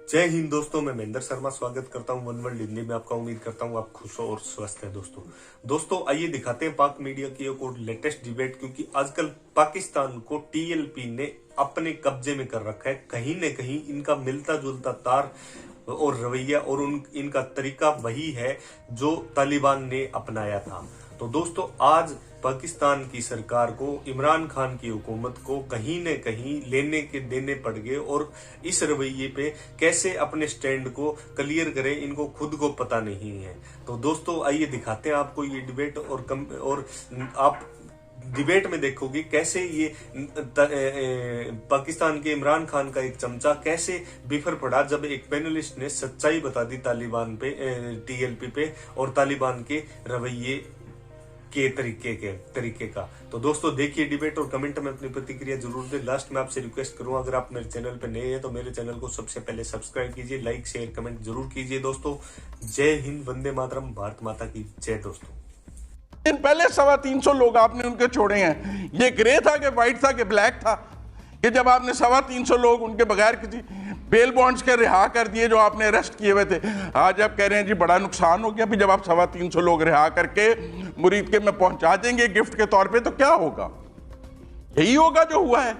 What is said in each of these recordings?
जय हिंद दोस्तों, मैं महेंद्र शर्मा स्वागत करता हूं वन वर्ल्ड हिंदी में आपका। उम्मीद करता हूं आप खुश हो और स्वस्थ हैं। दोस्तों आइए दिखाते हैं पाक मीडिया की एक और लेटेस्ट डिबेट, क्योंकि आजकल पाकिस्तान को टीएलपी ने अपने कब्जे में कर रखा है। कहीं न कहीं इनका मिलता जुलता तार और रवैया और इनका तरीका वही है जो तालिबान ने अपनाया था। तो दोस्तों आज पाकिस्तान की सरकार को, इमरान खान की हुकूमत को कहीं न कहीं लेने के देने पड़ गए और इस रवैये पे कैसे अपने स्टैंड को क्लियर करें इनको खुद को पता नहीं है। तो दोस्तों आइए दिखाते हैं आपको ये डिबेट और आप डिबेट में देखोगे कैसे ये पाकिस्तान के इमरान खान का एक चमचा कैसे बिफर पड़ा जब एक पैनलिस्ट ने सच्चाई बता दी तालिबान पे, टीएलपी पे और तालिबान के रवैये के तरीके का। तो दोस्तों देखिए डिबेट और कमेंट में अपनी प्रतिक्रिया जरूर दें। लास्ट में आपसे रिक्वेस्ट करूं, अगर आप मेरे चैनल पे नए हैं तो मेरे चैनल को सबसे पहले सब्सक्राइब कीजिए, लाइक शेयर कमेंट जरूर कीजिए। दोस्तों जय हिंद, वंदे मातरम, भारत माता की जय। दोस्तों दिन पहले 325 लोग आपने उनके छोड़े हैं। ये ग्रे था कि व्हाइट था कि ब्लैक था कि जब आपने 325 लोग उनके बगैर किसी बेल बॉन्ड्स के रिहा कर दिए जो आपने अरेस्ट किए हुए थे। आज आप कह रहे हैं जी बड़ा नुकसान हो गया। भी जब आप 325 लोग रिहा करके मुरीद के में पहुंचा देंगे गिफ्ट के तौर पे तो क्या होगा? यही होगा जो हुआ है।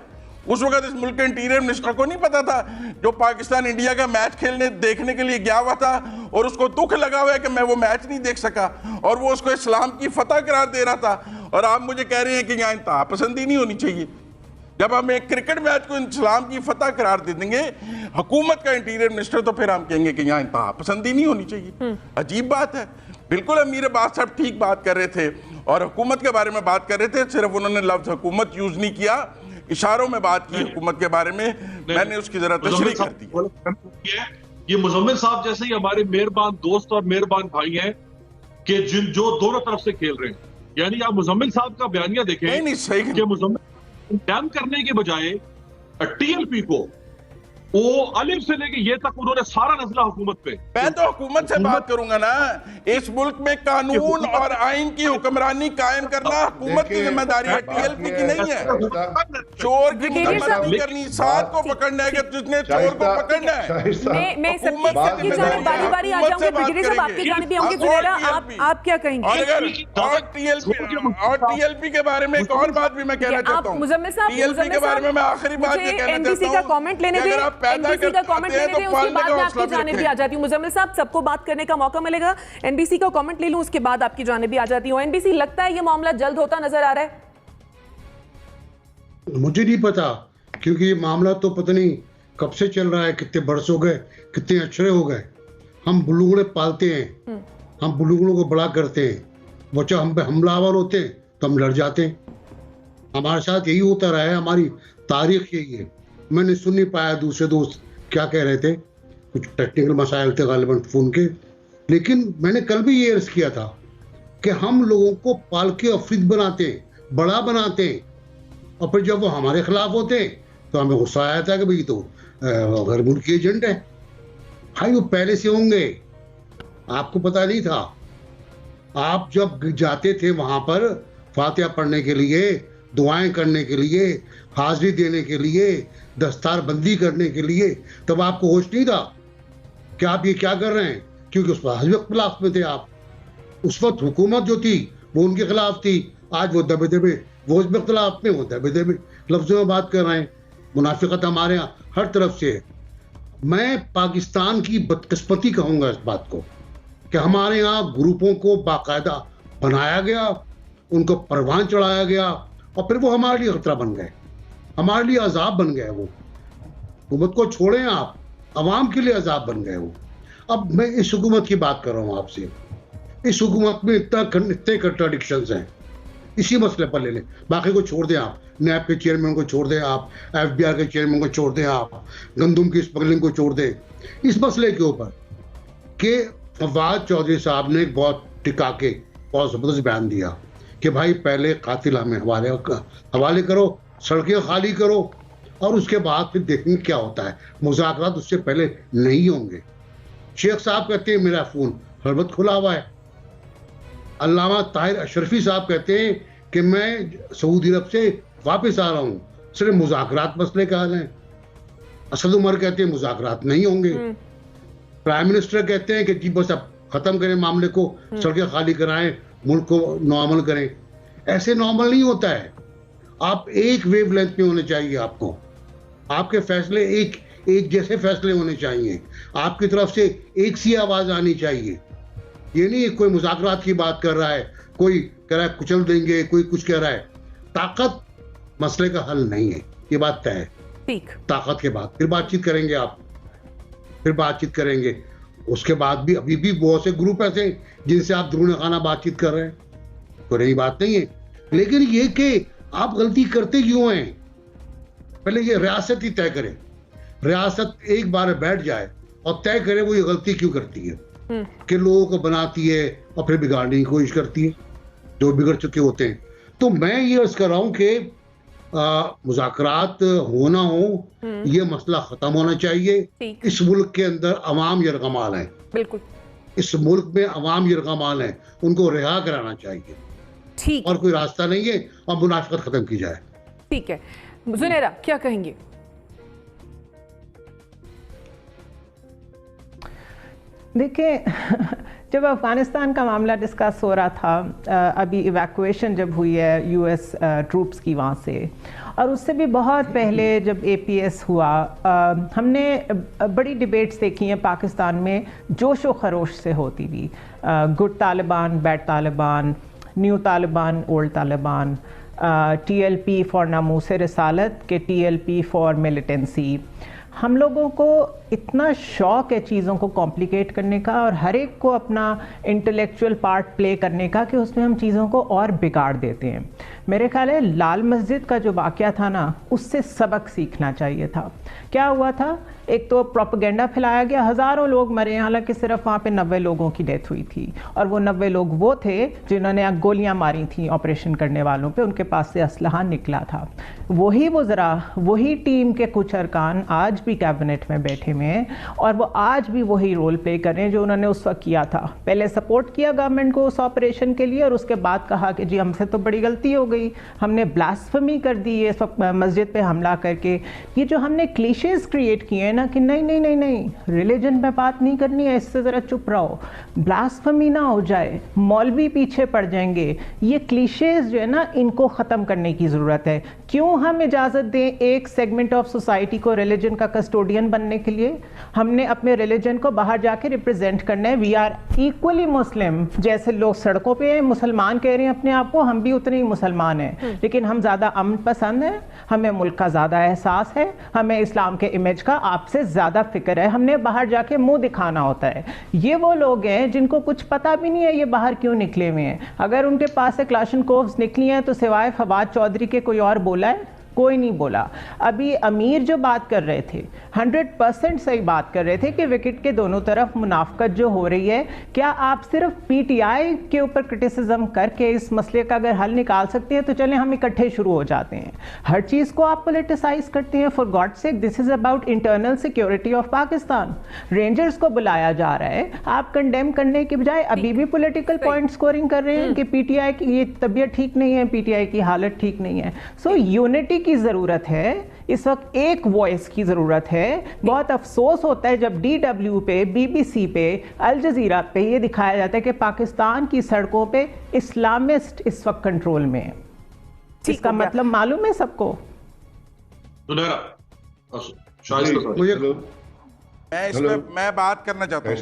उस वक्त इस मुल्क के इंटीरियर मिनिस्टर को नहीं पता था, जो पाकिस्तान इंडिया का मैच खेलने देखने के लिए गया हुआ था और उसको दुख लगा हुआ है कि मैं वो मैच नहीं देख सका और वो उसको इस्लाम की फतह करार दे रहा था। और आप मुझे कह रहे हैं कि यहाँ इंतहा पसंदी नहीं होनी चाहिए। जब हम एक क्रिकेट मैच को इस्लाम की फतह करार दे देंगे हुकूमत का इंटीरियर मिनिस्टर, तो फिर हम कहेंगे कि यहाँ इंतहा पसंदी नहीं होनी चाहिए। अजीब बात है। बिल्कुल अमीर अब्बास साहब ठीक बात कर रहे थे और हुकूमत के बारे में बात कर रहे थे, सिर्फ उन्होंने लफ्ज हुकूमत यूज नहीं किया, इशारों में बात की हुकूमत के बारे में। मैंने उसकी जरा तशरीह कर दी। ये मुजम्मिल साहब जैसे ही हमारे मेहरबान दोस्त और मेहरबान भाई हैं कि जो दोनों तरफ से खेल रहे हैं। यानी आप मुजम्मिल साहब का बयानिया देखें। नहीं सही कि मुजम्मिल डैम करने के बजाय टीएलपी को वो अलिफ से लेके ये तक उन्होंने सारा नजला हुकूमत पे। मैं तो हुकूमत से बात करूंगा ना। इस मुल्क में कानून और आइन की हुक्मरानी कायम करना हुकूमत की जिम्मेदारी है, टीएलपी की नहीं है। चोर की मुकदमा करनी, साथ को पकड़ना है कि जिसने चोर को पकड़ना है। मैं सबकी जानिब बारी-बारी आ जाऊंगी। ब्रिगेडियर साहब आपकी जानिब भी होंगे। जुनेरा आप क्या कहेंगे? और टीएलपी के बारे में एक और बात भी मैं कहना चाहता हूँ। मुजम्मिल साहब, टीएलपी के बारे में मैं आखिरी बात ये कहना एनबीसी का कमेंट लेने दें, एनबीसी का कमेंट लेने दें, उसके बाद मैं आपकी जानिब भी आ जाती हूँ। मुजम्मिल साहब सबको बात करने का मौका मिलेगा। एनबीसी का कमेंट ले लूं, उसके बाद आपकी जानिब भी आ जाती हूँ। एनबीसी, लगता है ये मामला जल्द होता नजर आ रहा है? मुझे नहीं पता, क्योंकि ये मामला तो पता नहीं कब से चल रहा है, कितने बरस हो गए, कितने अक्षरे हो गए। हम बुलुगड़े पालते हैं, हम बुलुगड़ों को बड़ा करते हैं। वो चाहे हम पे हमलावर होते हैं तो हम लड़ जाते हैं। हमारे साथ यही होता रहा है, हमारी तारीख यही है। मैंने सुन नहीं पाया दूसरे दोस्त क्या कह रहे थे, कुछ टेक्निकल मसाइल थे गालिबन फोन के। लेकिन मैंने कल भी ये अर्ज किया था कि हम लोगों को पाल के अफरीद बनाते हैं, बड़ा बनाते हैं, और फिर जब वो हमारे खिलाफ होते हैं तो हमें गुस्सा आया था कि भाई तो गैर मुल्की एजेंट है। भाई वो पहले से होंगे, आपको पता नहीं था। आप जब जाते थे वहां पर फातिहा पढ़ने के लिए, दुआएं करने के लिए, हाजिरी देने के लिए, दस्तार बंदी करने के लिए, तब आपको होश नहीं था कि आप ये क्या कर रहे हैं, क्योंकि उस वक्त हजब खिलाफ में थे आप। उस वक्त हुकूमत जो थी वो उनके खिलाफ थी। आज वो दबे दबे वो हजब खिलाफ में, वो दबे दबे लफ्जों में बात कर रहे हैं। मुनाफिकत हमारे यहाँ हर तरफ से है। मैं पाकिस्तान की बदकिस्मती कहूँगा इस बात को कि हमारे यहाँ ग्रुपों को बाकायदा बनाया गया, उनको परवान चढ़ाया गया और फिर वो हमारे लिए खतरा बन गए, हमारे लिए अजाब बन गए। वो हुकूमत को छोड़ें आप, अवाम के लिए अजाब बन गए वो। अब मैं इस हुकूमत की बात कर रहा हूँ आपसे। इस हुकूमत में इतने कंट्राडिक्शंस हैं। इसी मसले पर ले लें, बाकी को छोड़ दें आप, नैब के चेयरमैन को छोड़ दें आप, एफबीआई के चेयरमैन को छोड़ दें आप, गंदुम की स्मगलिंग को छोड़ दें। इस मसले के ऊपर कि फवाद चौधरी साहब ने बहुत टिका के बहुत ज़बरदस्त बयान दिया कि भाई पहले कातिल हमें हवाले करो, सड़कें खाली करो और उसके बाद फिर देखेंगे क्या होता है। मुज़ाकरात उससे पहले नहीं होंगे। शेख साहब कहते हैं मेरा फ़ोन हरबत खुला हुआ है। अल्लामा ताहिर अशरफी साहब कहते हैं कि मैं सऊदी अरब से वापस आ रहा हूँ, सिर्फ मुज़ाकरात मसले का हल हैं। असद उमर कहते हैं मुज़ाकरात नहीं होंगे, प्राइम मिनिस्टर कहते हैं कि जी बस अब खत्म करें मामले को, सड़कें खाली कराएं, मुल्क को नॉर्मल करें। ऐसे नॉर्मल नहीं होता है। आप एक वेवलेंथ में होने चाहिए, आपके फैसले एक जैसे फैसले होने चाहिए, आपकी तरफ से एक सी आवाज आनी चाहिए। ये नहीं कोई मुज़ाकरात की बात कर रहा है, कोई कह रहा है कुचल देंगे, कोई कुछ कह रहा है। ताकत मसले का हल नहीं है, ये बात तय है। ठीक, ताकत के बाद फिर बातचीत करेंगे, फिर बातचीत करेंगे। उसके बाद भी अभी भी बहुत से ग्रुप ऐसे जिनसे आप दुरूने खाना बातचीत कर रहे हैं, कोई नई बात नहीं है। लेकिन ये कि आप गलती करते क्यों हैं, पहले ये रियासत ही तय करे। रियासत एक बार बैठ जाए और तय करे वो ये गलती क्यों करती है, कि लोगों को बनाती है और फिर बिगाड़ने की कोशिश करती है जो बिगड़ चुके होते हैं। तो मैं ये अर्ज कर रहा हूं कि मुज़ाकरात हो ना हो, ये मसला खत्म होना चाहिए। इस मुल्क के अंदर अवाम यरगमाल है, बिल्कुल इस मुल्क में अवाम यरगमाल है, उनको रिहा कराना चाहिए। ठीक, और कोई रास्ता नहीं है, और मुनाफिकत खत्म की जाए। ठीक है। जुनैरा क्या कहेंगे? देखिए, जब अफ़गानिस्तान का मामला डिस्कस हो रहा था, अभी इवैक्यूएशन जब हुई है यूएस ट्रूप्स की वहाँ से, और उससे भी बहुत पहले जब एपीएस हुआ, हमने बड़ी डिबेट्स देखी हैं पाकिस्तान में, जोश व खरोश से होती थी। Good Taliban, bad Taliban, new Taliban, old Taliban, TLP for नामूस रिसालत के TLP फॉर मिलिटेंसी। हम लोगों को इतना शौक़ है चीज़ों को कॉम्प्लिकेट करने का और हर एक को अपना इंटेलेक्चुअल पार्ट प्ले करने का, कि उसमें हम चीज़ों को और बिगाड़ देते हैं। मेरे ख्याल है लाल मस्जिद का जो वाक़या था ना, उससे सबक सीखना चाहिए था। क्या हुआ था, एक तो प्रोपेगेंडा फैलाया गया, हज़ारों लोग मरे, हालांकि सिर्फ वहाँ पे 90 लोगों की डेथ हुई थी, और वो 90 लोग वो थे जिन्होंने गोलियाँ मारी थी ऑपरेशन करने वालों पे, उनके पास से असलहा निकला था। वही टीम के कुछ अरकान आज भी कैबिनेट में बैठे हुए हैं, और वो आज भी वही रोल प्ले कर रहे हैं जो उन्होंने उस वक्त किया था। पहले सपोर्ट किया गवर्नमेंट को उस ऑपरेशन के लिए, और उसके बाद कहा कि जी हमसे तो बड़ी गलती हो गई, हमने ब्लास्फेमी कर दी है मस्जिद पे हमला करके। ये जो हमने क्लीशेज क्रिएट किए हैं ना कि नहीं नहीं नहीं नहीं, रिलीजन पे बात नहीं करनी है, इससे ज़रा चुप रहो, ब्लास्फेमी ना हो जाए, मौलवी पीछे पड़ जाएंगे, ये क्लीशेज जो है ना, इनको ख़त्म करने की ज़रूरत है। क्यों हम इजाज़त दें एक सेगमेंट ऑफ सोसाइटी को रिलीजन का कस्टोडियन बनने के लिए? हमने अपने रिलीजन को बाहर जाके रिप्रेजेंट करना है। वी आर इक्वली मुस्लिम, जैसे लोग सड़कों पे हैं, मुसलमान कह रहे हैं अपने आप को, हम भी उतने ही मुसलमान हैं, लेकिन हम ज़्यादा अमन पसंद हैं, हमें मुल्क का ज़्यादा एहसास है, हमें इस्लाम के इमेज का आपसे ज़्यादा फिक्र है, हमने बाहर जाके मुंह दिखाना होता है। ये वो लोग हैं जिनको कुछ पता भी नहीं है ये बाहर क्यों निकले हुए हैं। अगर उनके पास से क्लाशनकोव्स निकली हैं तो सिवाय फवाद चौधरी के कोई और बोला है? कोई नहीं बोला। अभी अमीर जो बात कर रहे थे 100% सही बात कर रहे थे कि विकेट के दोनों तरफ मुनाफकत जो हो रही है, क्या आप सिर्फ पीटीआई के ऊपर क्रिटिसिज्म करके इस मसले का अगर हल निकाल सकते हैं तो चलें हम इकट्ठे शुरू हो जाते हैं। हर चीज़ को आप पोलिटिसाइज करते हैं। For God sake, this is about internal security of Pakistan. Rangers को बुलाया जा रहा है, आप कंडेम करने के बजाय अभी भी पॉलिटिकल पॉइंट स्कोरिंग कर रहे हैं कि पीटीआई की ये तबीयत ठीक नहीं है, पीटीआई की हालत ठीक नहीं है। सो यूनिटी की ज़रूरत है, इस वक्त एक वॉइस की ज़रूरत है। बहुत अफसोस होता है जब DW पे, BBC पे, अल जज़ीरा पे ये दिखाया जाता है कि पाकिस्तान की सड़कों पे इस्लामिस्ट इस वक्त कंट्रोल में है। इसका मतलब मालूम है सबको। मैं बात करना चाहता हूँ,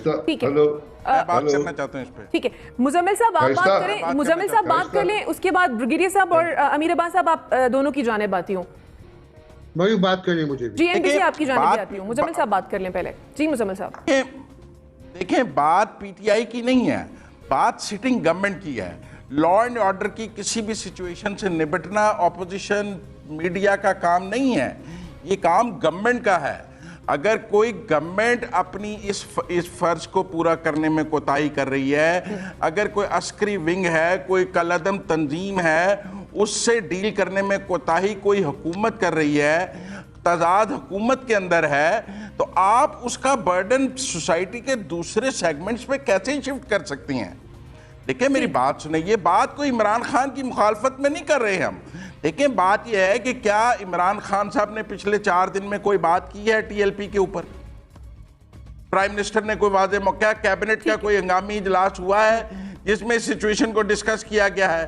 बात करना चाहता हूँ इस पे। ठीक है, मुजम्मिल साहब आप बात करें, मुजम्मिल साहब बात कर लें, उसके बाद ब्रिगेडियर साहब और अमीर अब्बास साहब आप दोनों की जानिब आती हूँ। वही बात करें मुझे भी। जी NBC आपकी जानिब भी आती हूँ। मुजम्मिल साहब बात कर लें पहले। जी मुजम्मिल साहब। देखें, बात पीटीआई की नहीं है, बात सिटिंग गवर्नमेंट की है। लॉ एंड ऑर्डर की किसी भी सिचुएशन से निपटना ऑपोजिशन मीडिया का काम नहीं है, ये काम गवर्नमेंट का है। अगर कोई गवर्नमेंट अपनी इस फर्ज को पूरा करने में कोताही कर रही है, अगर कोई अस्करी विंग है, कोई कलअदम तंजीम है, उससे डील करने में कोताही कोई हुकूमत कर रही है, तजाद हुकूमत के अंदर है, तो आप उसका बर्डन सोसाइटी के दूसरे सेगमेंट्स पे कैसे शिफ्ट कर सकती हैं? देखिए मेरी बात सुने, ये बात कोई इमरान खान की मुखालफत में नहीं कर रहे हम। देखिए बात यह है कि क्या इमरान खान साहब ने पिछले 4 दिन में कोई बात की है टीएलपी के ऊपर? प्राइम मिनिस्टर ने कोई वादे क्या कैबिनेट का कोई हंगामी इजलास हुआ है जिसमें सिचुएशन को डिस्कस किया गया है?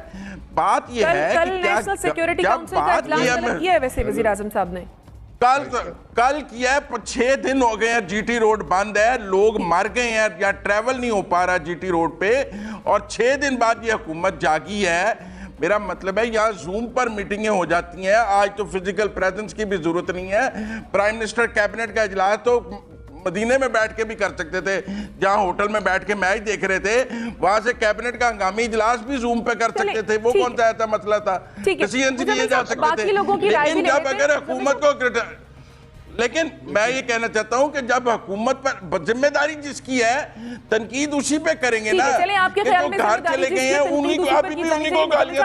बात यह है कि क्या नेशनल सिक्योरिटी काउंसिल का इजलास किया है वैसे वजीर आजम साहब ने? कल किया है। 6 दिन हो गए हैं, जीटी रोड बंद है, लोग मर गए हैं या ट्रैवल नहीं हो पा रहा जीटी रोड पे, और 6 दिन बाद ये हुकूमत जागी है। मेरा मतलब है यहाँ जूम पर मीटिंगें हो जाती हैं, आज तो फिजिकल प्रेजेंस की भी जरूरत नहीं है। प्राइम मिनिस्टर कैबिनेट का इजलास तो मदीने में बैठ के भी कर सकते थे, जहां होटल में बैठ के मैच देख रहे थे, वहां से कैबिनेट का हंगामी इजलास भी जूम पे कर सकते थे। वो कौन सा ऐसा मसला था? डिसीजन लिए जा सकते थे। लेकिन जब अगर हुकूमत को, लेकिन मैं ये कहना चाहता हूं कि जब हुकूमत पर जिम्मेदारी जिसकी है, तनकीद उसी पे करेंगे ना। चलिए, आपके ख्याल में घर चले गए हैं, उन्हीं को गालियां